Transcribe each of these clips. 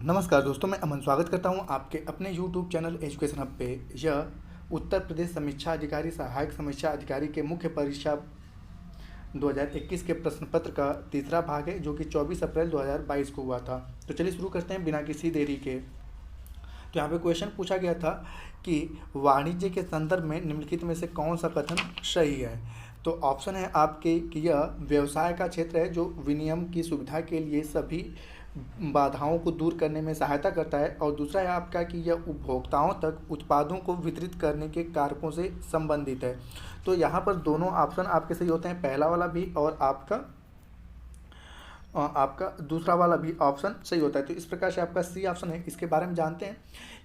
नमस्कार दोस्तों, मैं अमन स्वागत करता हूं आपके अपने YouTube चैनल एजुकेशन हब पे। यह उत्तर प्रदेश समीक्षा अधिकारी सहायक समीक्षा अधिकारी के मुख्य परीक्षा 2021 के प्रश्न पत्र का तीसरा भाग है, जो कि 24 अप्रैल 2022 को हुआ था। तो चलिए शुरू करते हैं बिना किसी देरी के। तो यहाँ पे क्वेश्चन पूछा गया था कि वाणिज्य के संदर्भ में निम्नलिखित में से कौन सा कथन सही है। तो ऑप्शन है आपके कि यह व्यवसाय का क्षेत्र है जो विनिमय की सुविधा के लिए सभी बाधाओं को दूर करने में सहायता करता है, और दूसरा है आपका कि यह उपभोक्ताओं तक उत्पादों को वितरित करने के कारकों से संबंधित है। तो यहाँ पर दोनों ऑप्शन आपके सही होते हैं, पहला वाला भी और आपका दूसरा वाला भी ऑप्शन सही होता है। तो इस प्रकार से आपका सी ऑप्शन है। इसके बारे में जानते हैं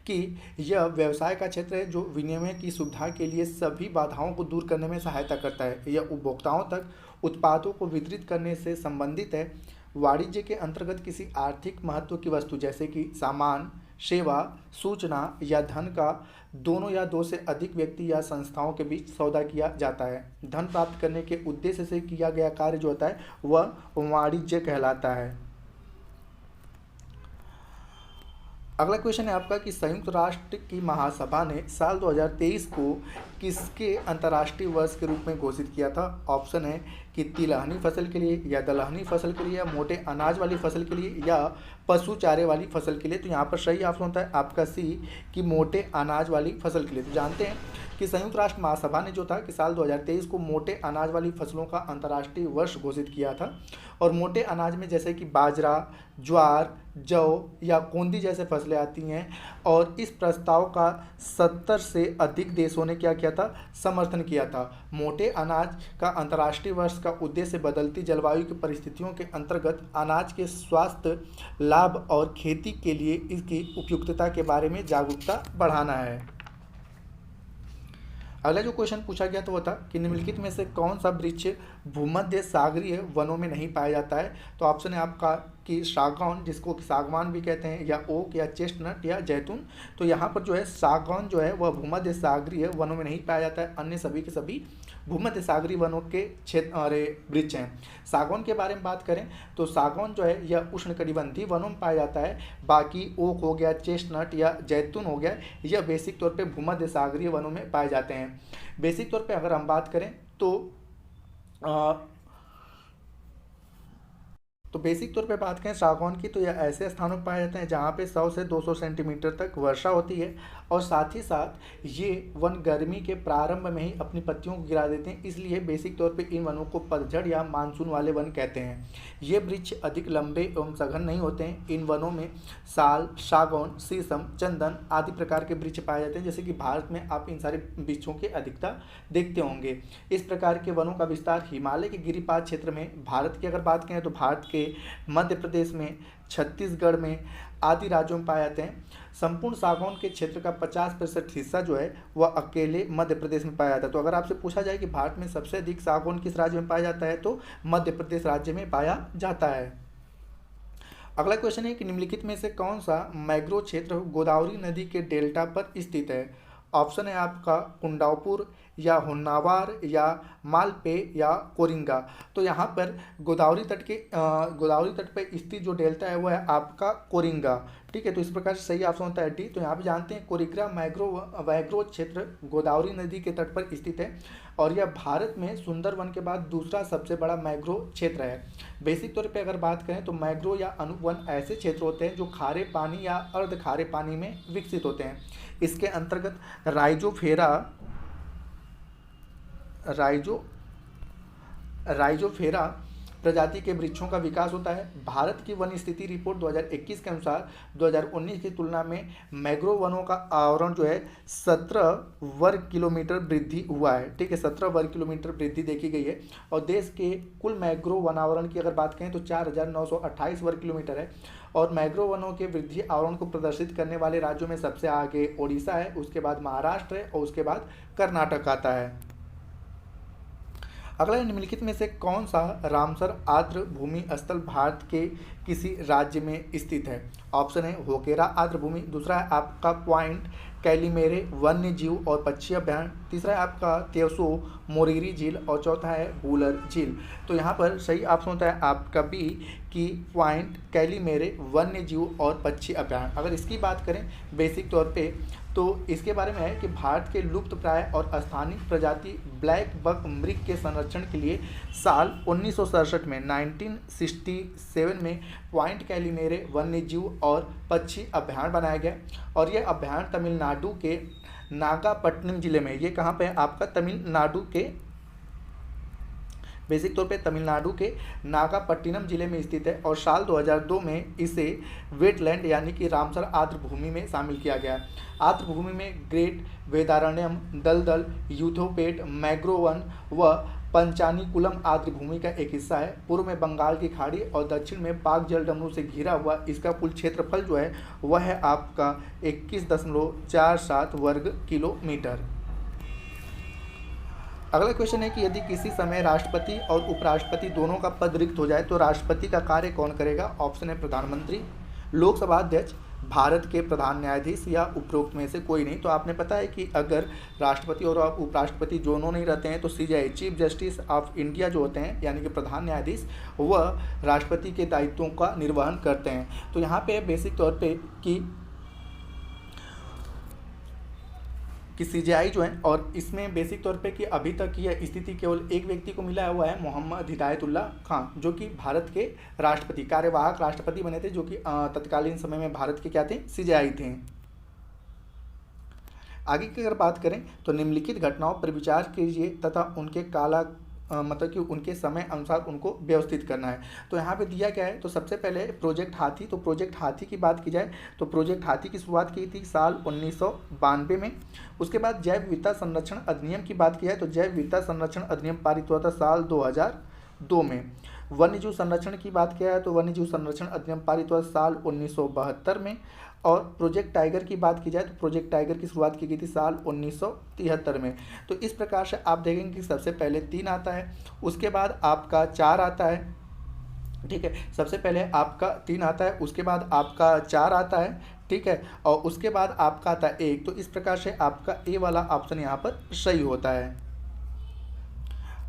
कि यह व्यवसाय का क्षेत्र है जो विनिमय की सुविधा के लिए सभी बाधाओं को दूर करने में सहायता करता है। यह उपभोक्ताओं तक उत्पादों को वितरित करने से संबंधित है। वाणिज्य के अंतर्गत किसी आर्थिक महत्व की वस्तु जैसे कि सामान, सेवा, सूचना या धन का दोनों या दो से अधिक व्यक्ति या संस्थाओं के बीच सौदा किया जाता है। धन प्राप्त करने के उद्देश्य से किया गया कार्य जो होता है वह वाणिज्य कहलाता है। अगला क्वेश्चन है आपका कि संयुक्त राष्ट्र की महासभा ने साल 2023 को किसके अंतर्राष्ट्रीय वर्ष के रूप में घोषित किया था। ऑप्शन है कि तिलहनी फसल के लिए, या दलहनी फसल के लिए, या मोटे अनाज वाली फसल के लिए, या पशु चारे वाली फसल के लिए। तो यहाँ पर सही ऑप्शन होता है आपका सी कि मोटे अनाज वाली फसल के लिए। तो जानते हैं कि संयुक्त राष्ट्र महासभा ने जो था कि साल 2023 को मोटे अनाज वाली फसलों का अंतर्राष्ट्रीय वर्ष घोषित किया था। और मोटे अनाज में जैसे कि बाजरा, ज्वार, जौ या कोंदी जैसे फसलें आती हैं। और इस प्रस्ताव का 70 से अधिक देशों ने क्या किया था, समर्थन किया था। मोटे अनाज का अंतर्राष्ट्रीय वर्ष का उद्देश्य बदलती जलवायु की परिस्थितियों के अंतर्गत अनाज के स्वास्थ्य लाभ और खेती के लिए इसकी उपयुक्तता के बारे में जागरूकता बढ़ाना है। अगला जो क्वेश्चन पूछा गया तो वो था कि निम्नलिखित में से कौन सा वृक्ष भूमध्य सागरीय वनों में नहीं पाया जाता है। तो ऑप्शन है आपका कि सागौन, जिसको कि सागवान भी कहते हैं, या ओक, या चेस्टनट, या जैतून। तो यहाँ पर जो है सागौन जो है वह भूमध्य सागरीय वनों में नहीं पाया जाता है। अन्य सभी के सभी भूमध्य सागरीय वनों के वृक्ष हैं। सागौन के बारे में बात करें तो सागौन जो है यह उष्णकटिबंधीय वनों में पाया जाता है। बाकी ओक हो गया, चेस्टनट या जैतून हो गया, यह बेसिक तौर पे भूमध्य सागरीय वनों में पाए जाते हैं। बेसिक तौर पे अगर हम बात करें तो बेसिक तौर पे बात करें सागौन की, तो यह ऐसे स्थानों पर पाए जाते हैं जहाँ पे 100 से 200 सेंटीमीटर तक वर्षा होती है। और साथ ही साथ ये वन गर्मी के प्रारंभ में ही अपनी पत्तियों को गिरा देते हैं, इसलिए बेसिक तौर पे इन वनों को पतझड़ या मानसून वाले वन कहते हैं। ये वृक्ष अधिक लंबे एवं सघन नहीं होते हैं। इन वनों में साल, सागौन, शीशम, चंदन आदि प्रकार के वृक्ष पाए जाते हैं। जैसे कि भारत में आप इन सारे वृक्षों की अधिकता देखते होंगे। इस प्रकार के वनों का विस्तार हिमालय के गिरिपात क्षेत्र में, भारत की अगर बात करें तो भारत के मध्य प्रदेश में, छत्तीसगढ़ में आदि राज्यों में पाए जाते हैं। संपूर्ण सागौन के क्षेत्र का 50% हिस्सा जो है वह अकेले मध्य प्रदेश में पाया जाता है। तो अगर आपसे पूछा जाए कि भारत में सबसे अधिक सागौन किस राज्य में पाया जाता है, तो मध्य प्रदेश राज्य में पाया जाता है। अगला क्वेश्चन है कि निम्नलिखित में से कौन सा मैंग्रोव क्षेत्र गोदावरी नदी के डेल्टा पर स्थित है। ऑप्शन है आपका कुंडापुर, या होन्नावर, या मालपे, या कोरिंगा। तो यहाँ पर गोदावरी तट पर स्थित जो डेल्टा है वो है आपका कोरिंगा। ठीक है, तो इस प्रकार से सही ऑप्शन होता है डी। तो यहाँ पे जानते हैं कोरिग्रा मैंग्रोव क्षेत्र गोदावरी नदी के तट पर स्थित है, और यह भारत में सुंदरवन के बाद दूसरा सबसे बड़ा मैंग्रोव क्षेत्र है। बेसिक तौर पे अगर बात करें तो मैंग्रोव या अनुवन ऐसे क्षेत्र होते हैं जो खारे पानी या अर्ध खारे पानी में विकसित होते हैं। इसके अंतर्गत राइजोफेरा प्रजाति के वृक्षों का विकास होता है। भारत की वन स्थिति रिपोर्ट 2021 के अनुसार 2019 की तुलना में मैंग्रोव वनों का आवरण जो है 17 वर्ग किलोमीटर वृद्धि हुआ है। ठीक है, 17 वर्ग किलोमीटर वृद्धि देखी गई है। और देश के कुल मैंग्रोव वनावरण की अगर बात करें तो 4928 वर्ग किलोमीटर है। और मैंग्रोव वनों के वृद्धि आवरण को प्रदर्शित करने वाले राज्यों में सबसे आगे ओडिशा है, उसके बाद महाराष्ट्र है, और उसके बाद कर्नाटक आता है। अगला निम्नलिखित में से कौन सा रामसर आर्द्र भूमि स्थल भारत के किसी राज्य में स्थित है? ऑप्शन है होकेरा आर्द्रभूमि, दूसरा है आपका पॉइंट कैलिमेरे वन्य जीव और पक्षी अभ्यारण्य, तीसरा है आपका तेसो मोरिरी झील और चौथा है वूलर झील। तो यहाँ पर सही ऑप्शन होता है आपका बी कि पॉइंट कैलिमेरे वन्य जीव और पक्षी अभ्यारण्य। अगर इसकी बात करें बेसिक तौर पे तो इसके बारे में है कि भारत के लुप्त प्राय और स्थानीय प्रजाति ब्लैक बक मृग के संरक्षण के लिए साल 1967 में 1967 में पॉइंट कैलिमेरे वन्य जीव और पक्षी अभ्यारण्य बनाया गया और यह अभ्यारण्य तमिलनाडु के नागापट्टिनम जिले में, ये कहाँ पे है आपका तमिलनाडु के बेसिक तौर पे तमिलनाडु के नागापट्टिनम जिले में स्थित है और साल 2002 में इसे वेटलैंड यानी कि रामसर आर्द्रभूमि में शामिल किया गया। आर्द्रभूमि में ग्रेट वेदारण्यम, दलदल, यूथोपेट, मैग्रोवन व पंचानीकुलम आर्द्रभूमि का एक हिस्सा है। पूर्व में बंगाल की खाड़ी और दक्षिण में पाक जलडमरू से घिरा हुआ इसका कुल क्षेत्रफल जो है वह है आपका 21.47 वर्ग किलोमीटर। अगला क्वेश्चन है कि यदि किसी समय राष्ट्रपति और उपराष्ट्रपति दोनों का पद रिक्त हो जाए तो राष्ट्रपति का कार्य कौन करेगा? ऑप्शन है प्रधानमंत्री, लोकसभा अध्यक्ष, भारत के प्रधान न्यायाधीश या उपरोक्त में से कोई नहीं। तो आपने पता है कि अगर राष्ट्रपति और उपराष्ट्रपति दोनों नहीं रहते हैं तो CJI chief justice of India जो होते हैं यानी कि प्रधान न्यायाधीश वह राष्ट्रपति के दायित्वों का निर्वहन करते हैं। तो यहाँ पे बेसिक तौर पे कि सीजेआई जो है और इसमें बेसिक तौर पे कि अभी तक यह स्थिति केवल एक व्यक्ति को मिला हुआ है, मोहम्मद हिदायतुल्ला खान, जो कि भारत के राष्ट्रपति कार्यवाहक राष्ट्रपति बने थे, जो कि तत्कालीन समय में भारत के क्या थे? सीजेआई थे। आगे की अगर बात करें तो निम्नलिखित घटनाओं पर विचार कीजिए तथा उनके मतलब कि उनके समय अनुसार उनको व्यवस्थित करना है। तो यहाँ पे दिया क्या है? तो सबसे पहले प्रोजेक्ट हाथी। तो प्रोजेक्ट हाथी की बात की जाए तो प्रोजेक्ट हाथी की शुरुआत की थी साल 1992 में। उसके बाद जैव विविधता संरक्षण अधिनियम की बात की जाए तो जैव विविधता संरक्षण अधिनियम पारित हुआ था साल 2002 में। वन्यजीव संरक्षण की बात किया है तो वन्यजीव संरक्षण अधिनियम पारित हुआ साल 1972 में। और प्रोजेक्ट टाइगर की बात की जाए तो प्रोजेक्ट टाइगर की शुरुआत की गई थी साल 1973 में। तो इस प्रकार से आप देखेंगे कि सबसे पहले 3 आता है, उसके बाद आपका 4 आता है, ठीक है, सबसे पहले आपका 3 आता है, उसके बाद आपका 4 आता है, ठीक है, और उसके बाद आपका आता है 1। तो इस प्रकार से आपका ए वाला ऑप्शन यहाँ पर सही होता है।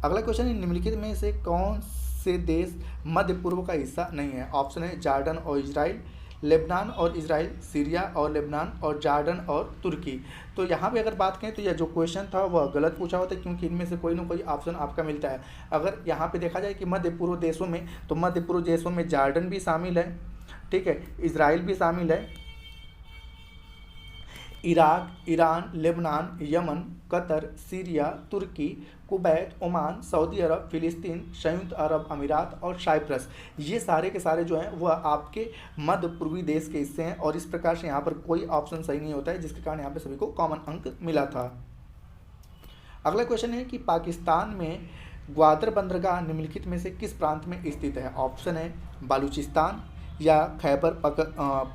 अगला क्वेश्चन है निम्नलिखित में से कौन से देश मध्य पूर्व का हिस्सा नहीं है? ऑप्शन है जॉर्डन और इजराइल, लेबनान और इजराइल, सीरिया और लेबनान और जॉर्डन और तुर्की। तो यहाँ पे अगर बात करें तो यह जो क्वेश्चन था वह गलत पूछा होता है क्योंकि इनमें से कोई ना कोई ऑप्शन आपका मिलता है। अगर यहाँ पे देखा जाए कि मध्य पूर्व देशों में तो मध्य पूर्व देशों में जॉर्डन भी शामिल है, ठीक है, इजराइल भी शामिल है, Iraq, Iran, Lebanon, Yemen, Qatar, Syria, तुर्की, कुवैत, ओमान, सऊदी अरब, फिलिस्तीन, संयुक्त अरब अमीरात और साइप्रस, ये सारे के सारे जो हैं वह आपके मध्य पूर्वी देश के हिस्से हैं। और इस प्रकार से यहाँ पर कोई ऑप्शन सही नहीं होता है, जिसके कारण यहाँ पर सभी को कॉमन अंक मिला था। अगला क्वेश्चन है कि पाकिस्तान में ग्वादर बंदरगाह निम्नलिखित में से किस प्रांत में स्थित है? ऑप्शन है बलूचिस्तान या खैबर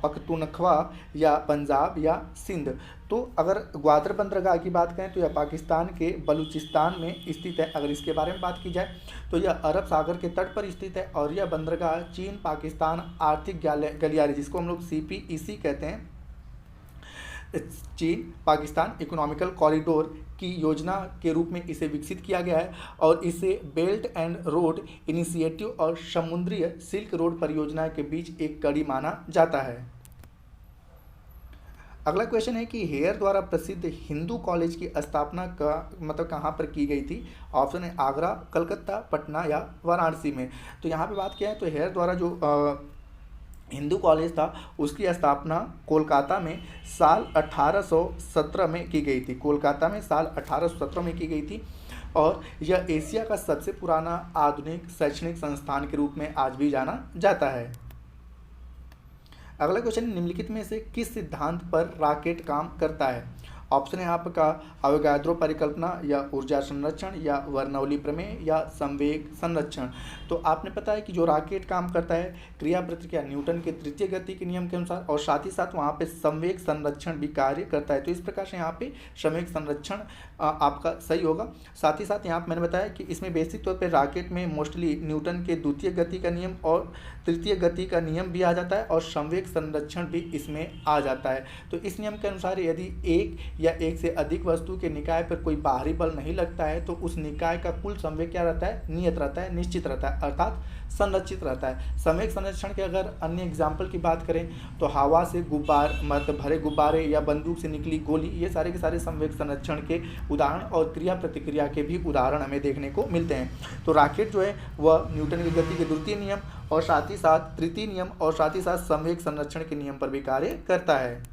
पख्तूनख्वा या पंजाब या सिंध। तो अगर ग्वादर बंदरगाह की बात करें तो यह पाकिस्तान के बलूचिस्तान में स्थित है। अगर इसके बारे में बात की जाए तो यह अरब सागर के तट पर स्थित है और यह बंदरगाह चीन पाकिस्तान आर्थिक गलियारे, जिसको हम लोग CPEC कहते हैं, चीन पाकिस्तान इकोनॉमिकल कॉरिडोर की योजना के रूप में इसे विकसित किया गया है और इसे बेल्ट एंड रोड इनिशिएटिव और समुद्री सिल्क रोड परियोजना के बीच एक कड़ी माना जाता है। अगला क्वेश्चन है कि हेयर द्वारा प्रसिद्ध हिंदू कॉलेज की स्थापना का मतलब कहाँ पर की गई थी? ऑप्शन है आगरा, कलकत्ता, पटना या वाराणसी में। तो यहाँ पे बात किया है तो हेयर द्वारा जो हिंदू कॉलेज था उसकी स्थापना कोलकाता में साल 1817 में की गई थी। कोलकाता में साल 1817 में की गई थी और यह एशिया का सबसे पुराना आधुनिक शैक्षणिक संस्थान के रूप में आज भी जाना जाता है। अगला क्वेश्चन निम्नलिखित में से किस सिद्धांत पर रॉकेट काम करता है? ऑप्शन है आपका अवोगाद्रो परिकल्पना या ऊर्जा संरक्षण या बर्नौली प्रमेय या संवेग संरक्षण। तो आपने पता है कि जो रॉकेट काम करता है क्रिया प्रतिक्रिया न्यूटन के तृतीय गति के नियम के अनुसार, और साथ ही साथ वहाँ पे संवेग संरक्षण भी कार्य करता है। तो इस प्रकार से यहाँ पे संवेग संरक्षण आपका सही होगा। साथ ही साथ यहाँ पे मैंने बताया कि इसमें बेसिक तौर पे रॉकेट में मोस्टली न्यूटन के द्वितीय गति का नियम और तृतीय गति का नियम भी आ जाता है और संवेग संरक्षण भी इसमें आ जाता है। तो इस नियम के अनुसार यदि एक या एक से अधिक वस्तु के निकाय पर कोई बाहरी बल नहीं लगता है तो उस निकाय का कुल संवेग क्या रहता है, नियत रहता है, निश्चित रहता है, अर्थात संरक्षित रहता है। संवेग संरक्षण के अगर अन्य एग्जाम्पल की बात करें तो हवा से मतलब भरे गुब्बारे या बंदूक से निकली गोली, ये सारे के सारे संवेग संरक्षण के उदाहरण और क्रिया प्रतिक्रिया के भी उदाहरण हमें देखने को मिलते हैं। तो रॉकेट जो है वह न्यूटन की गति के द्वितीय नियम और साथ ही साथ तृतीय नियम और साथ ही साथ संवेग संरक्षण के नियम पर भी कार्य करता है।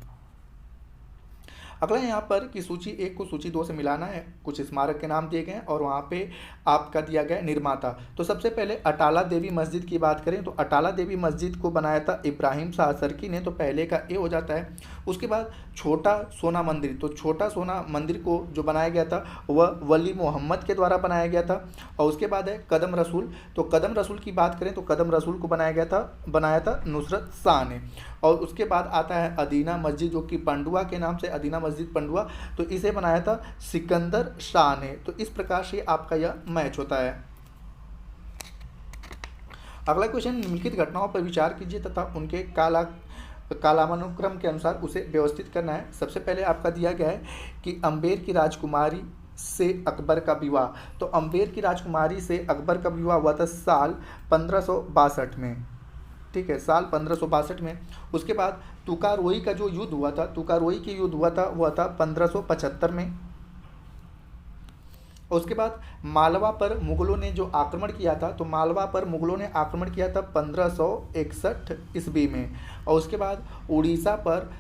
अगला यहाँ पर कि सूची 1 को सूची 2 से मिलाना है। कुछ स्मारक के नाम दिए गए हैं और वहाँ पे आपका दिया गया निर्माता। तो सबसे पहले अटाला देवी मस्जिद की बात करें तो अटाला देवी मस्जिद को बनाया था इब्राहिम शाह सरकी ने, तो पहले का ए हो जाता है। उसके बाद छोटा सोना मंदिर, तो छोटा सोना मंदिर को जो बनाया गया था वह वली मोहम्मद के द्वारा बनाया गया था। और उसके बाद है कदम रसूल, तो कदम रसूल की बात करें तो कदम रसूल को बनाया था नुसरत शाह ने। और उसके बाद आता है अदीना मस्जिद जो कि पंडुआ के नाम से अदीना मस्जिद पंडुआ, तो इसे बनाया था सिकंदर शाह ने। तो इस प्रकार से आपका यह मैच होता है। अगला क्वेश्चन, निम्नलिखित घटनाओं पर विचार कीजिए तथा उनके कालानुक्रम के अनुसार उसे व्यवस्थित करना है। सबसे पहले आपका दिया गया है कि अम्बेर की राजकुमारी से अकबर का विवाह, तो अम्बेर की राजकुमारी से अकबर का विवाह हुआ था साल 1562 में, ठीक है, साल 1562 में। उसके बाद तुकारोई का जो युद्ध हुआ था, तुकारोई की युद्ध हुआ था 1575 में। उसके बाद मालवा पर मुगलों ने जो आक्रमण किया था, तो मालवा पर मुगलों ने आक्रमण किया था 1561 ईस्वी में। और उसके बाद उड़ीसा पर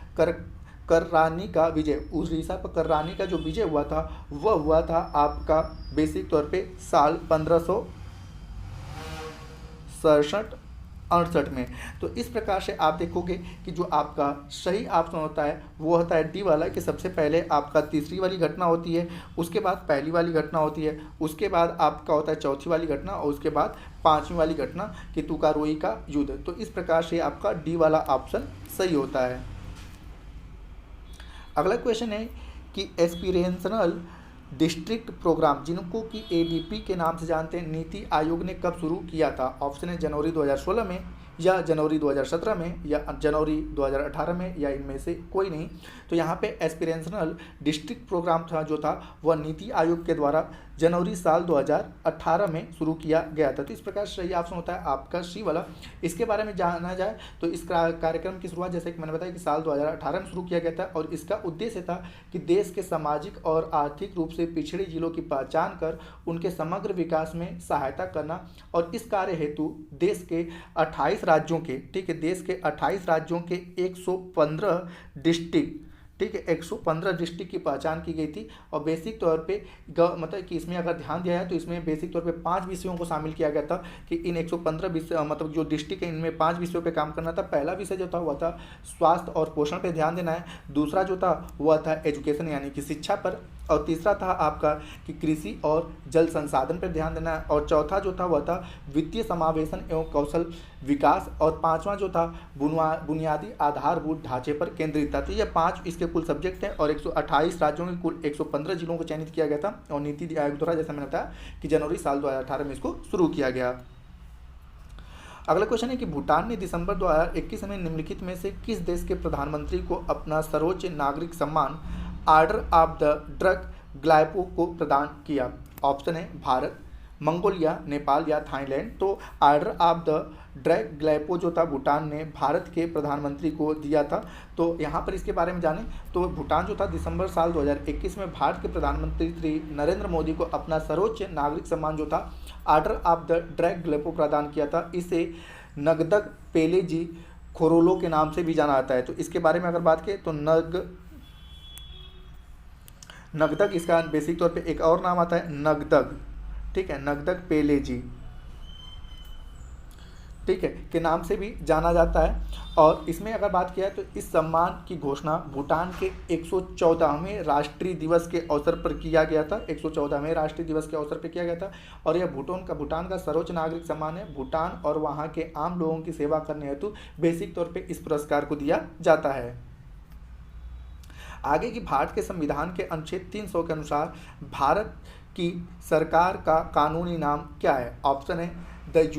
कर्रानी का विजय, उड़ीसा पर कर्रानी का जो विजय हुआ था वह हुआ था आपका बेसिक तौर पे साल 1567-68 में। तो इस प्रकार से आप देखोगे कि जो आपका सही ऑप्शन होता है वो होता है डी वाला, कि सबसे पहले आपका तीसरी वाली घटना होती है, उसके बाद पहली वाली घटना होती है, उसके बाद आपका होता है चौथी वाली घटना और उसके बाद पांचवी वाली घटना कि तुकारोई का युद्ध। तो इस प्रकार से आपका डी वाला ऑप्शन सही होता है। अगला क्वेश्चन है कि एस्पिरेशनल डिस्ट्रिक्ट प्रोग्राम, जिनको कि एडीपी के नाम से जानते हैं, नीति आयोग ने कब शुरू किया था? ऑप्शन है जनवरी 2016 में या जनवरी 2017 में या जनवरी 2018 में या इनमें से कोई नहीं। तो यहाँ पे एस्पिरेशनल डिस्ट्रिक्ट प्रोग्राम था जो था वह नीति आयोग के द्वारा जनवरी साल 2018 में शुरू किया गया था। तो इस प्रकार सही ऑप्शन होता है आपका सी वाला। इसके बारे में जाना जाए तो इस कार्यक्रम की शुरुआत जैसे कि मैंने बताया कि साल 2018 में शुरू किया गया था और इसका उद्देश्य था कि देश के सामाजिक और आर्थिक रूप से पिछड़े जिलों की पहचान कर उनके समग्र विकास में सहायता करना। और इस कार्य हेतु देश के 28 राज्यों के, ठीक है, देश के 28 राज्यों के 115 डिस्ट्रिक्ट, ठीक है, 115 डिस्ट्रिक्ट की पहचान की गई थी। और बेसिक तौर पे मतलब कि इसमें अगर ध्यान दिया है तो इसमें बेसिक तौर पे 5 विषयों को शामिल किया गया था कि इन 115 विषय मतलब जो डिस्ट्रिक्ट है इनमें 5 विषयों पे काम करना था। पहला विषय जो था वह था स्वास्थ्य और पोषण पे ध्यान देना है, दूसरा जो था वह था एजुकेशन यानी कि शिक्षा पर, और तीसरा था आपका कि कृषि और जल संसाधन पर ध्यान देना है, और चौथा जो था वह था वित्तीय समावेशन एवं कौशल विकास, और पांचवा जो था बुनियादी आधारभूत ढांचे पर केंद्रित था। तो ये 5 इसके कुल सब्जेक्ट हैं और 128 राज्यों के कुल 115 जिलों को चयनित किया गया था। और नीति आयोग द्वारा जैसा मैंने बताया कि जनवरी साल 2018 में इसको शुरू किया गया। अगला क्वेश्चन है कि भूटान ने दिसंबर 2021 में निम्नलिखित में से किस देश के प्रधानमंत्री को अपना सर्वोच्च नागरिक सम्मान ऑर्डर ऑफ द ड्रग ग्लाइपो को प्रदान किया? ऑप्शन है भारत, मंगोलिया, नेपाल या थाईलैंड। तो ऑर्डर ऑफ द ड्रग ग्लाइपो जो था भूटान ने भारत के प्रधानमंत्री को दिया था। तो यहाँ पर इसके बारे में जानें तो भूटान जो था दिसंबर साल 2021 में भारत के प्रधानमंत्री श्री नरेंद्र मोदी को अपना सर्वोच्च नागरिक सम्मान जो था ऑर्डर ऑफ द ड्रग ग्लाइपो प्रदान किया था। इसे नगदक पेलेजी खोरोलो के नाम से भी जाना जाता है। तो इसके बारे में अगर बात करें तो नगदक इसका बेसिक तौर पे एक और नाम आता है नगदक, ठीक है, नगदक पेलेजी। ठीक है, के नाम से भी जाना जाता है। और इसमें अगर बात किया है तो इस सम्मान की घोषणा भूटान के 114वें राष्ट्रीय दिवस के अवसर पर किया गया था। 114वें राष्ट्रीय दिवस के अवसर पर किया गया था। और यह भूटान का सर्वोच्च नागरिक सम्मान है। भूटान और वहाँ के आम लोगों की सेवा करने हेतु बेसिक तौर पर इस पुरस्कार को दिया जाता है। आगे की भारत के संविधान के अनुच्छेद 300 के अनुसार भारत की सरकार का कानूनी नाम क्या है? ऑप्शन है द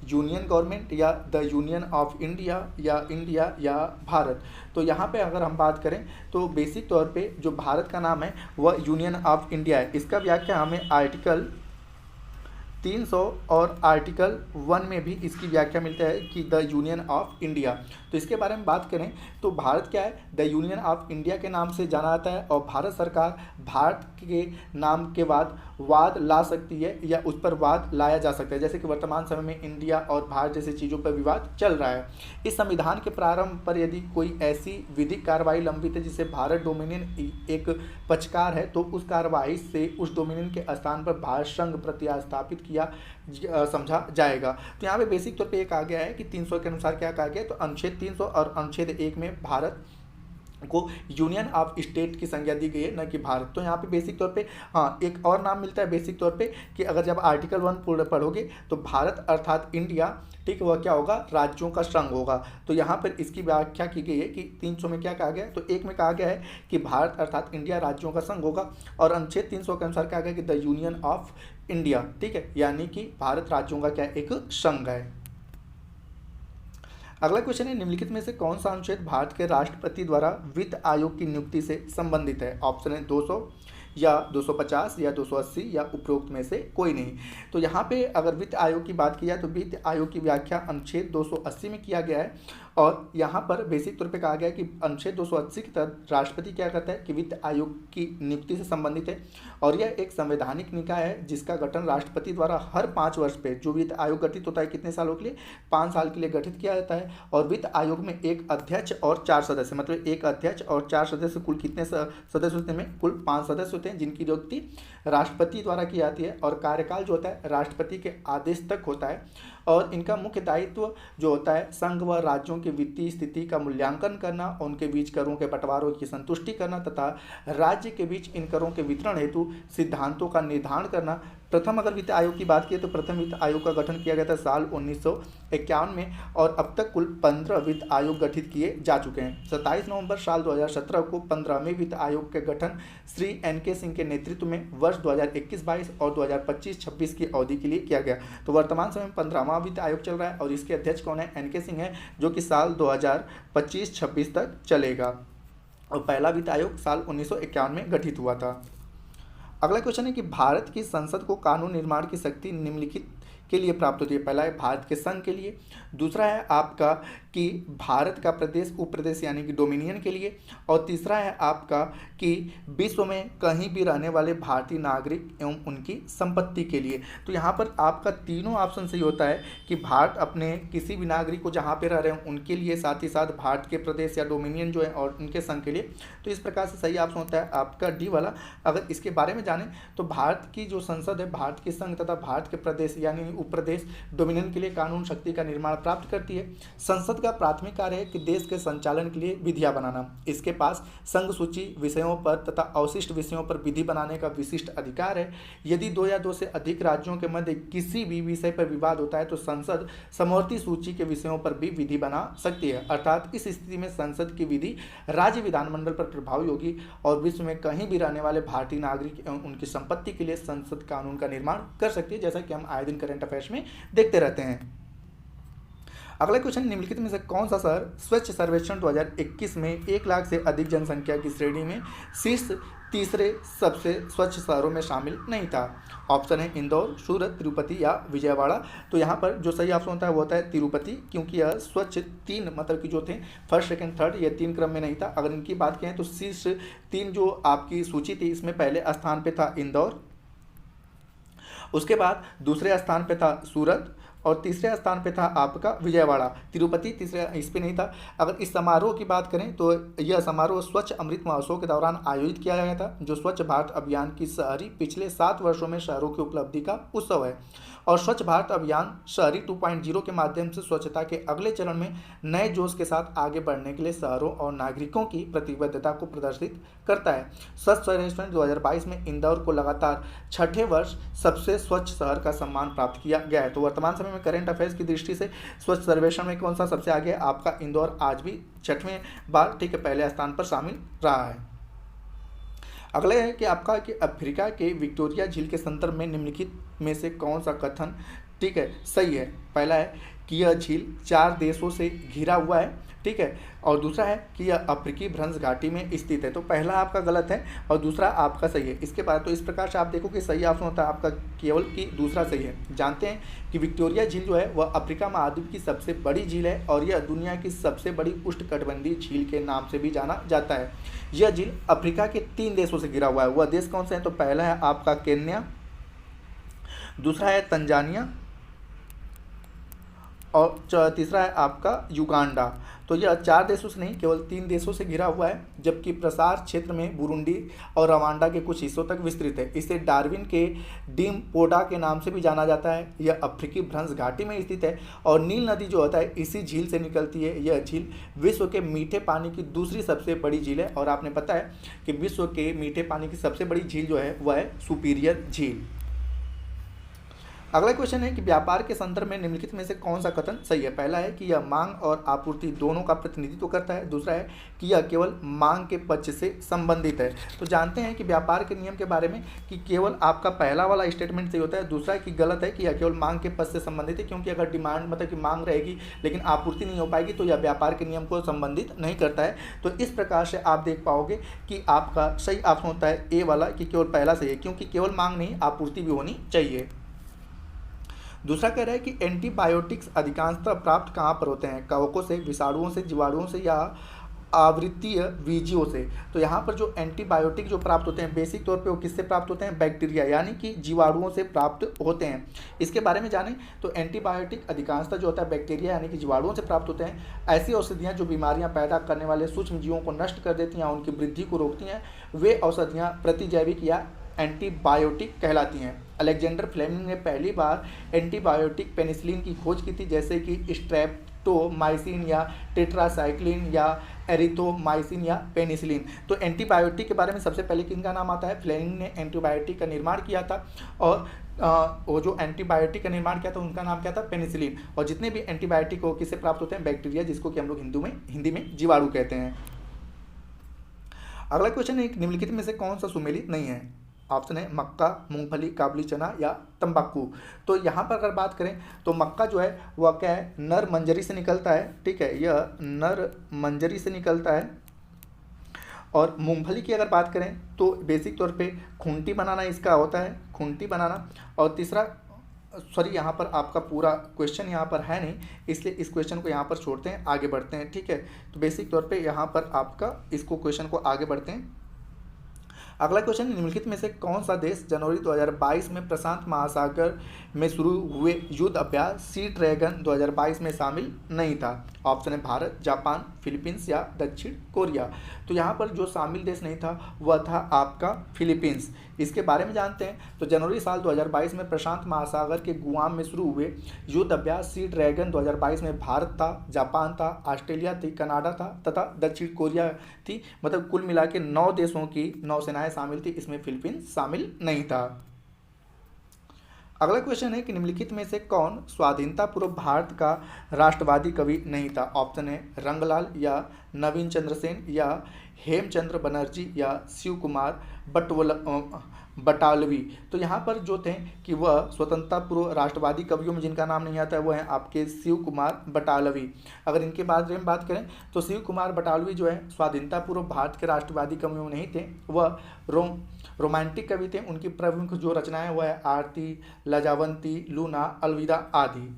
यूनियन गवर्नमेंट, या द यूनियन ऑफ इंडिया, या इंडिया, या भारत। तो यहाँ पे अगर हम बात करें तो बेसिक तौर पे जो भारत का नाम है वह यूनियन ऑफ इंडिया है। इसका व्याख्या हमें आर्टिकल 300 और आर्टिकल 1 में भी इसकी व्याख्या मिलता है कि द यूनियन ऑफ इंडिया। तो इसके बारे में बात करें तो भारत क्या है? द यूनियन ऑफ इंडिया के नाम से जाना जाता है। और भारत सरकार भारत के नाम के बाद वाद ला सकती है या उस पर वाद लाया जा सकता है, जैसे कि वर्तमान समय में इंडिया और भारत जैसी चीज़ों पर विवाद चल रहा है। इस संविधान के प्रारंभ पर यदि कोई ऐसी विधिक कार्रवाई लंबित है जिसे भारत डोमिनियन एक पक्षकार है, तो उस कार्रवाई से उस डोमिनियन के स्थान पर भारत संघ प्रतिस्थापित किया समझा जाएगा। तो यहाँ पे बेसिक तौर पे एक आ गया है कि 300 के अनुसार क्या कहा गया है, तो अनुच्छेद 300 और अनुच्छेद 1 में भारत को यूनियन ऑफ स्टेट की संज्ञा दी गई है, न कि भारत। तो यहाँ पे बेसिक तौर पे हाँ एक और नाम मिलता है बेसिक तौर पे कि अगर जब आर्टिकल 1 पूर्ण पढ़ोगे तो भारत अर्थात इंडिया, ठीक, वह क्या होगा? राज्यों का संघ होगा। तो यहाँ पर इसकी व्याख्या की गई है कि 300 में क्या कहा गया है, तो एक में कहा गया है कि भारत अर्थात इंडिया राज्यों का संघ होगा, और अनुच्छेद 300 के अनुसार कहा गया कि द यूनियन ऑफ इंडिया, ठीक है, यानी कि भारत राज्यों का क्या एक संघ है। अगला क्वेश्चन है, निम्नलिखित में से कौन सा अनुच्छेद भारत के राष्ट्रपति द्वारा वित्त आयोग की नियुक्ति से संबंधित है? ऑप्शन है 200 या 250 या 280 या उपरोक्त में से कोई नहीं। तो यहाँ पे अगर वित्त आयोग की बात की जाए तो वित्त आयोग की व्याख्या अनुच्छेद 280 में किया गया है। और यहाँ पर बेसिक तौर पे कहा गया है कि अनुच्छेद 280 के तहत राष्ट्रपति क्या करता है कि वित्त आयोग की नियुक्ति से संबंधित है। और यह एक संवैधानिक निकाय है जिसका गठन राष्ट्रपति द्वारा हर 5 वर्ष पे, जो वित्त आयोग गठित होता है कितने सालों के लिए? 5 साल के लिए गठित किया जाता है। और वित्त आयोग में एक अध्यक्ष और 4 सदस्य, मतलब एक अध्यक्ष और 4 सदस्य, कुल कितने सदस्य होते हैं? कुल 5 सदस्य होते हैं, जिनकी नियुक्ति राष्ट्रपति द्वारा की जाती है। और कार्यकाल जो होता है राष्ट्रपति के आदेश तक होता है। और इनका मुख्य दायित्व जो होता है संघ व राज्यों की वित्तीय स्थिति का मूल्यांकन करना, उनके बीच करों के बंटवारों की संतुष्टि करना तथा राज्य के बीच इन करों के वितरण हेतु सिद्धांतों का निर्धारण करना। प्रथम अगर वित्त आयोग की बात की तो प्रथम वित्त आयोग का गठन किया गया था साल 1951 में, और अब तक कुल 15 वित्त आयोग गठित किए जा चुके हैं। 27 नवंबर साल 2017 को 15वें वित्त आयोग के गठन श्री NK सिंह के नेतृत्व में वर्ष 2021-22 और 2025-26 की अवधि के लिए किया गया। तो वर्तमान समय में 15वां वित्त आयोग चल रहा है और इसके अध्यक्ष कौन है? NK सिंह है, जो कि साल 2025-26 तक चलेगा। और पहला वित्त आयोग साल 1951 में गठित हुआ था। अगला क्वेश्चन है कि भारत की संसद को कानून निर्माण की शक्ति निम्नलिखित के लिए प्राप्त होती है। पहला है भारत के संघ के लिए, दूसरा है आपका कि भारत का प्रदेश उपप्रदेश यानी कि डोमिनियन के लिए, और तीसरा है आपका कि विश्व में कहीं भी रहने वाले भारतीय नागरिक एवं उनकी संपत्ति के लिए। तो यहाँ पर आपका तीनों ऑप्शन सही होता है कि भारत अपने किसी भी नागरिक को जहाँ पे रह रहे हैं उनके लिए, साथ ही साथ भारत के प्रदेश या डोमिनियन जो है और उनके संघ के लिए। तो इस प्रकार से सही ऑप्शन होता है आपका डी वाला। अगर इसके बारे में जानें तो भारत की जो संसद है भारत के संघ तथा भारत के प्रदेश यानी उपप्रदेश डोमिनियन के लिए कानून शक्ति का निर्माण प्राप्त करती है। संसद का प्राथमिक कार्य है कि देश के संचालन के लिए विधियां बनाना। इसके पास संघ सूची विषयों पर तथा अवशिष्ट विषयों पर विधि बनाने का विशिष्ट अधिकार है। यदि 2 या 2 से अधिक राज्यों के मध्य किसी भी विषय पर विवाद होता है तो संसद समवर्ती सूची के विषयों पर भी विधि बना सकती है। अर्थात इस स्थिति में संसद की विधि राज्य विधानमंडल पर प्रभावी होगी और विश्व में कहीं भी रहने वाले भारतीय नागरिक एवं उनकी संपत्ति के लिए संसद कानून का निर्माण कर सकती है, जैसा कि हम आए दिन करंट अफेयर्स में देखते रहते हैं। अगला क्वेश्चन, निम्नलिखित में से कौन सा शहर स्वच्छ सर्वेक्षण 2021 में 1 लाख से अधिक जनसंख्या की श्रेणी में शीर्ष तीसरे सबसे स्वच्छ शहरों में शामिल नहीं था? ऑप्शन है इंदौर, सूरत, तिरुपति या विजयवाड़ा। तो यहाँ पर जो सही ऑप्शन होता है वो होता है तिरुपति, क्योंकि यह स्वच्छ 3 मतलब कि जो थे फर्स्ट सेकंड थर्ड ये 3 क्रम में नहीं था। अगर इनकी बात करें तो शीर्ष 3 जो आपकी सूची थी इसमें पहले स्थान पे था इंदौर, उसके बाद दूसरे स्थान पे था सूरत और तीसरे स्थान पे था आपका विजयवाड़ा। तिरुपति तीसरे इस पे नहीं था। अगर इस समारोह की बात करें तो यह समारोह स्वच्छ अमृत महोत्सव के दौरान आयोजित किया गया था, जो स्वच्छ भारत अभियान की शहरी पिछले 7 वर्षों में शहरों की उपलब्धि का उत्सव है। और स्वच्छ भारत अभियान शहरी 2.0 के माध्यम से स्वच्छता के अगले चरण में नए जोश के साथ आगे बढ़ने के लिए शहरों और नागरिकों की प्रतिबद्धता को प्रदर्शित करता है। स्वच्छ सर्वेक्षण 2022 में इंदौर को लगातार छठे वर्ष सबसे स्वच्छ शहर का सम्मान प्राप्त किया गया है। तो वर्तमान समय में करंट अफेयर्स की दृष्टि से स्वच्छ सर्वेक्षण में कौन सा सबसे आगे है? आपका इंदौर आज भी छठवें बार ठीक है पहले स्थान पर शामिल रहा है। अगला है कि आपका कि अफ्रीका के विक्टोरिया झील के संदर्भ में निम्नलिखित में से कौन सा कथन ठीक है सही है? पहला है कि यह झील 4 देशों से घिरा हुआ है, ठीक है, और दूसरा है कि यह अफ्रीकी भ्रंश घाटी में स्थित है। तो पहला आपका गलत है और दूसरा आपका सही है। इसके बाद तो इस प्रकार से आप देखो कि सही ऑप्शन होता है आपका केवल कि दूसरा सही है। जानते हैं कि विक्टोरिया झील जो है वह अफ्रीका महाद्वीप की सबसे बड़ी झील है और यह दुनिया की सबसे बड़ी उष्णकटिबंधीय झील के नाम से भी जाना जाता है। यह झील अफ्रीका के 3 देशों से घिरा हुआ है। वह देश कौन से हैं? तो पहला है आपका केन्या, दूसरा है तंजानिया और तीसरा है आपका युगांडा। तो यह 4 देशों से नहीं केवल 3 देशों से घिरा हुआ है, जबकि प्रसार क्षेत्र में बुरुंडी और रवांडा के कुछ हिस्सों तक विस्तृत है। इसे डार्विन के डीम पोडा के नाम से भी जाना जाता है। यह अफ्रीकी भ्रंश घाटी में स्थित है और नील नदी जो होता है इसी झील से निकलती है। यह झील विश्व के मीठे पानी की दूसरी सबसे बड़ी झील है और आपने पता है कि विश्व के मीठे पानी की सबसे बड़ी झील जो है वह है सुपीरियर झील। अगला क्वेश्चन है कि व्यापार के संदर्भ में निम्नलिखित में से कौन सा कथन सही है? पहला है कि यह मांग और आपूर्ति दोनों का प्रतिनिधित्व करता है, दूसरा है कि यह केवल मांग के पक्ष से संबंधित है। तो जानते हैं कि व्यापार के नियम के बारे में कि केवल आपका पहला वाला स्टेटमेंट सही होता है, दूसरा है कि गलत है कि यह केवल मांग के पक्ष से संबंधित है, क्योंकि अगर डिमांड मतलब कि मांग रहेगी लेकिन आपूर्ति नहीं हो पाएगी तो यह व्यापार के नियम को संबंधित नहीं करता है। तो इस प्रकार से आप देख पाओगे कि आपका सही ऑप्शन होता है ए वाला कि केवल पहला सही है, क्योंकि केवल मांग नहीं आपूर्ति भी होनी चाहिए। दूसरा कह रहा है कि एंटीबायोटिक्स अधिकांशतः प्राप्त कहाँ पर होते हैं? कवकों से, विषाणुओं से, जीवाणुओं से या आवृत्तीय बीजियों से। तो यहाँ पर जो एंटीबायोटिक जो प्राप्त होते हैं बेसिक तौर पे वो किससे प्राप्त होते हैं? बैक्टीरिया यानी कि जीवाणुओं से प्राप्त होते हैं। इसके बारे में जानें तो एंटीबायोटिक अधिकांशतः जो होता है बैक्टीरिया यानी कि जीवाणुओं से प्राप्त होते हैं। ऐसी औषधियाँ जो बीमारियाँ पैदा करने वाले सूक्ष्म जीवों को नष्ट कर देती हैं, उनकी वृद्धि को रोकती हैं, वे औषधियाँ प्रतिजैविक या एंटीबायोटिक कहलाती हैं। अलेक्जेंडर फ्लेमिंग ने पहली बार एंटीबायोटिक पेनिसिलिन की खोज की थी, जैसे कि स्ट्रेप्टोमाइसिन या टेट्रासाइक्लिन या एरिथ्रोमाइसिन या पेनिसिलिन। तो एंटीबायोटिक के बारे में सबसे पहले किनका नाम आता है? फ्लेमिंग ने एंटीबायोटिक का निर्माण किया था और वो जो एंटीबायोटिक का निर्माण किया था उनका नाम क्या था? पेनिसिलिन। और जितने भी एंटीबायोटिक हो किससे प्राप्त होते हैं? बैक्टीरिया, जिसको कि हम लोग हिंदी में जीवाणु कहते हैं। अगला क्वेश्चन है निम्नलिखित में से कौन सा सुमेलित नहीं है? ऑप्शन है मक्का, मूंगफली, काबुली चना या तंबाकू। तो यहाँ पर अगर बात करें तो मक्का जो है वह क्या है? नर मंजरी से निकलता है, ठीक है, यह नर मंजरी से निकलता है। और मूंगफली की अगर बात करें तो बेसिक तौर पे खूंटी बनाना इसका होता है, खूंटी बनाना। और तीसरा सॉरी यहाँ पर आपका पूरा क्वेश्चन यहाँ पर है नहीं, इसलिए इस क्वेश्चन को यहाँ पर छोड़ते हैं, आगे बढ़ते हैं, ठीक है। तो बेसिक तौर पे यहाँ पर आपका इसको क्वेश्चन को आगे बढ़ते हैं। अगला क्वेश्चन, निम्नलिखित में से कौन सा देश जनवरी 2022 में प्रशांत महासागर में शुरू हुए युद्ध अभ्यास सी ड्रैगन 2022 में शामिल नहीं था? ऑप्शन है भारत, जापान, फिलीपींस या दक्षिण कोरिया। तो यहाँ पर जो शामिल देश नहीं था वह था आपका फिलीपींस। इसके बारे में जानते हैं तो जनवरी साल 2022 में प्रशांत महासागर के गुआम में शुरू हुए युद्ध अभ्यास सी ड्रैगन 2022 में भारत था, जापान था, ऑस्ट्रेलिया थी, कनाडा था तथा दक्षिण कोरिया थी। मतलब कुल मिला के 9 देशों की नौसेनाएं शामिल थी, इसमें फिलीपींस शामिल नहीं था। अगला क्वेश्चन है कि निम्नलिखित में से कौन स्वाधीनता पूर्व भारत का राष्ट्रवादी कवि नहीं था? ऑप्शन है रंगलाल या नवीन चंद्र सेन या हेमचंद्र बनर्जी या शिव कुमार बटालवी। तो यहाँ पर जो थे कि वह स्वतंत्रता पूर्व राष्ट्रवादी कवियों में जिनका नाम नहीं आता है वो हैं आपके शिव कुमार बटालवी। अगर इनके बारे में बात करें तो शिव कुमार बटालवी जो है स्वाधीनता पूर्व भारत के राष्ट्रवादी कवियों में नहीं थे, वह रोमांटिक कवि थे। उनकी प्रमुख जो रचनाएं वह है आरती, लजावंती, लूना, अलविदा आदि।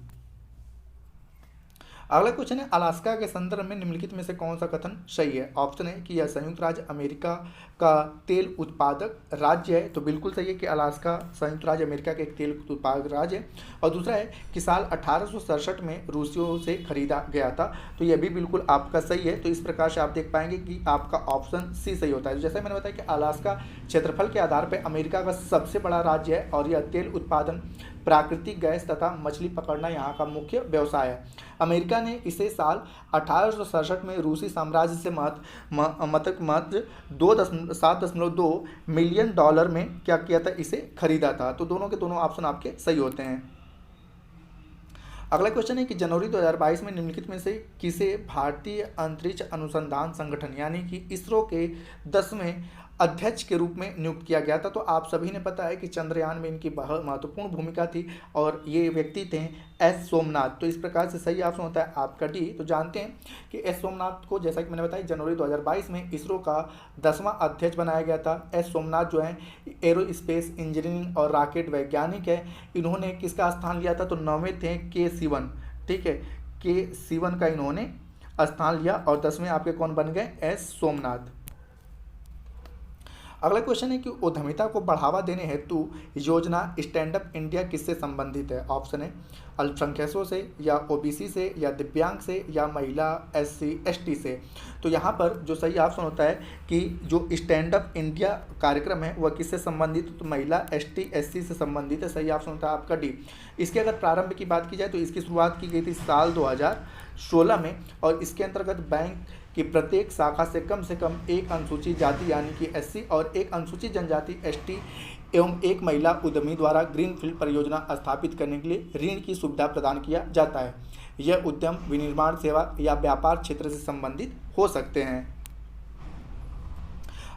अगला क्वेश्चन है, अलास्का के संदर्भ में निम्नलिखित में से कौन सा कथन सही है। ऑप्शन है कि यह संयुक्त राज्य अमेरिका का तेल उत्पादक राज्य है, तो बिल्कुल सही है कि अलास्का संयुक्त राज्य अमेरिका का एक तेल उत्पादक राज्य है। और दूसरा है कि साल 1867 में रूसियों से खरीदा गया था, तो यह भी बिल्कुल आपका सही है। तो इस प्रकार से आप देख पाएंगे कि आपका ऑप्शन सी सही होता है। जैसे मैंने बताया कि अलास्का क्षेत्रफल के आधार पर अमेरिका का सबसे बड़ा राज्य है और यह तेल उत्पादन, प्राकृतिक गैस तथा मछली पकड़ना यहाँ का मुख्य व्यवसाय है। अमेरिका ने इसे साल 1867 में रूसी साम्राज्य से मात्र 7.2 मिलियन डॉलर में क्या किया था, इसे खरीदा था। तो दोनों के दोनों ऑप्शन आपके सही होते हैं। अगला क्वेश्चन है कि जनवरी 2022 में निम्नलिखित में से किसे भारतीय अंतरिक्ष अनुसंधान संगठन यानी कि इसरो के 10वें अध्यक्ष के रूप में नियुक्त किया गया था। तो आप सभी ने पता है कि चंद्रयान में इनकी बहुत महत्वपूर्ण भूमिका थी और ये व्यक्ति थे एस सोमनाथ। तो इस प्रकार से सही ऑप्शन होता है आपका डी। तो जानते हैं कि एस सोमनाथ को, जैसा कि मैंने बताया, जनवरी 2022 में इसरो का 10वां अध्यक्ष बनाया गया था। एस सोमनाथ जो है एरोस्पेस इंजीनियरिंग और रॉकेट वैज्ञानिक है। इन्होंने किसका स्थान लिया था, तो 9वें थे के सिवन। ठीक है, के सिवन का इन्होंने स्थान लिया और 10वें आपके कौन बन गए, एस सोमनाथ। अगला क्वेश्चन है कि उद्यमिता को बढ़ावा देने हेतु योजना स्टैंड अप इंडिया किससे संबंधित है। ऑप्शन है अल्पसंख्यकों से या ओबीसी से या दिव्यांग से या महिला एससी एसटी से। तो यहाँ पर जो सही ऑप्शन होता है कि जो स्टैंड अप इंडिया कार्यक्रम है वह किससे संबंधित, तो महिला एसटी एससी से संबंधित है। सही ऑप्शन होता है आपका डी। इसके अगर प्रारंभ की बात की जाए तो इसकी शुरुआत की गई थी साल 2016 में और इसके अंतर्गत बैंक कि प्रत्येक शाखा से कम एक अनुसूचित जाति यानी कि एससी और एक अनुसूचित जनजाति एसटी एवं एक महिला उद्यमी द्वारा ग्रीनफील्ड परियोजना स्थापित करने के लिए ऋण की सुविधा प्रदान किया जाता है। यह उद्यम विनिर्माण सेवा या व्यापार क्षेत्र से संबंधित हो सकते हैं।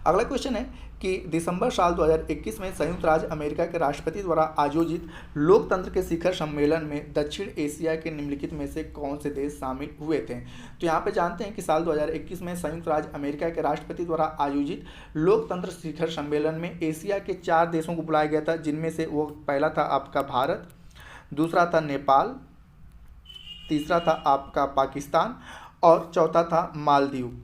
अगला क्वेश्चन है कि दिसंबर साल 2021 में संयुक्त राज्य अमेरिका के राष्ट्रपति द्वारा आयोजित लोकतंत्र के शिखर सम्मेलन में दक्षिण एशिया के निम्नलिखित में से कौन से देश शामिल हुए थे। तो यहाँ पे जानते हैं कि साल 2021 में संयुक्त राज्य अमेरिका के राष्ट्रपति द्वारा आयोजित लोकतंत्र शिखर सम्मेलन में एशिया के 4 देशों को बुलाया गया था, जिनमें से वो पहला था आपका भारत, दूसरा था नेपाल, तीसरा था आपका पाकिस्तान और चौथा था मालदीव।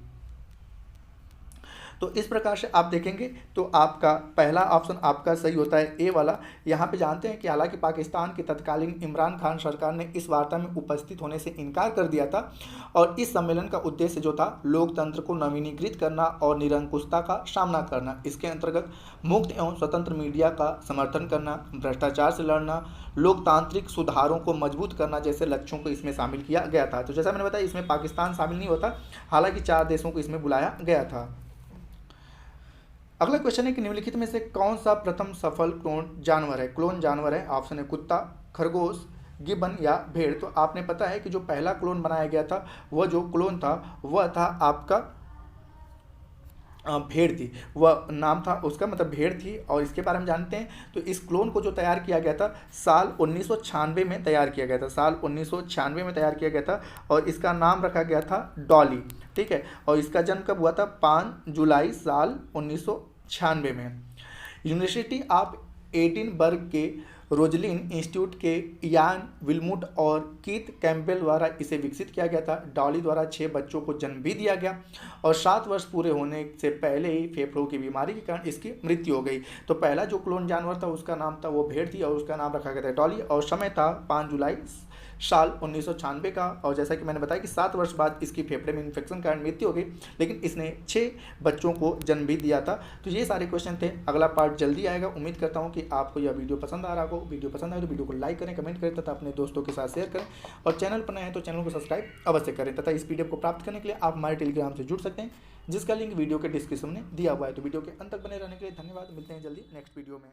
तो इस प्रकार से आप देखेंगे तो आपका पहला ऑप्शन आपका सही होता है ए वाला। यहाँ पे जानते हैं कि हालांकि पाकिस्तान की तत्कालीन इमरान खान सरकार ने इस वार्ता में उपस्थित होने से इनकार कर दिया था और इस सम्मेलन का उद्देश्य जो था लोकतंत्र को नवीनीकृत करना और निरंकुशता का सामना करना। इसके अंतर्गत मुक्त एवं स्वतंत्र मीडिया का समर्थन करना, भ्रष्टाचार से लड़ना, लोकतांत्रिक सुधारों को मजबूत करना जैसे लक्ष्यों को इसमें शामिल किया गया था। तो जैसा मैंने बताया इसमें पाकिस्तान शामिल नहीं होता, हालांकि 4 देशों को इसमें बुलाया गया था। अगला क्वेश्चन है कि निम्नलिखित में से कौन सा प्रथम सफल क्लोन जानवर है। ऑप्शन है कुत्ता, खरगोश, गिबन या भेड़। तो आपने पता है कि जो पहला क्लोन बनाया गया था वह जो क्लोन था वह था आपका भेड़ थी, वह नाम था उसका, मतलब भेड़ थी। और इसके बारे में जानते हैं तो इस क्लोन को जो तैयार किया गया था साल 1996 में तैयार किया गया था, साल 1996 में तैयार किया गया था और इसका नाम रखा गया था डॉली। ठीक है, और इसका जन्म कब हुआ था, 5 जुलाई साल 1996 में। यूनिवर्सिटी ऑफ एडिनबर्ग के रोजलिन इंस्टीट्यूट के यान विल्मुट और कीथ कैम्पबेल द्वारा इसे विकसित किया गया था। डॉली द्वारा 6 बच्चों को जन्म भी दिया गया और 7 वर्ष पूरे होने से पहले ही फेफड़ों की बीमारी के कारण इसकी मृत्यु हो गई। तो पहला जो क्लोन जानवर था उसका नाम था वो भेड़ थी और उसका नाम रखा गया था डॉली और समय था 5 जुलाई साल 1996 का। और जैसा कि मैंने बताया कि 7 वर्ष बाद इसकी फेफड़े में इन्फेक्शन के कारण मृत्यु हो गई, लेकिन इसने 6 बच्चों को जन्म भी दिया था। तो ये सारे क्वेश्चन थे। अगला पार्ट जल्दी आएगा। उम्मीद करता हूँ कि आपको यह वीडियो पसंद आ रहा हो। वीडियो पसंद आए तो वीडियो को लाइक करें, कमेंट करें तथा अपने दोस्तों के साथ शेयर करें और चैनल पर नए हैं तो चैनल को सब्सक्राइब अवश्य करें तथा इस पीडीएफ को प्राप्त करने के लिए आप हमारे टेलीग्राम से जुड़ सकते हैं, जिसका लिंक वीडियो के डिस्क्रिप्शन में दिया हुआ है। तो वीडियो के अंत तक बने रहने के लिए धन्यवाद। मिलते हैं जल्दी नेक्स्ट वीडियो में।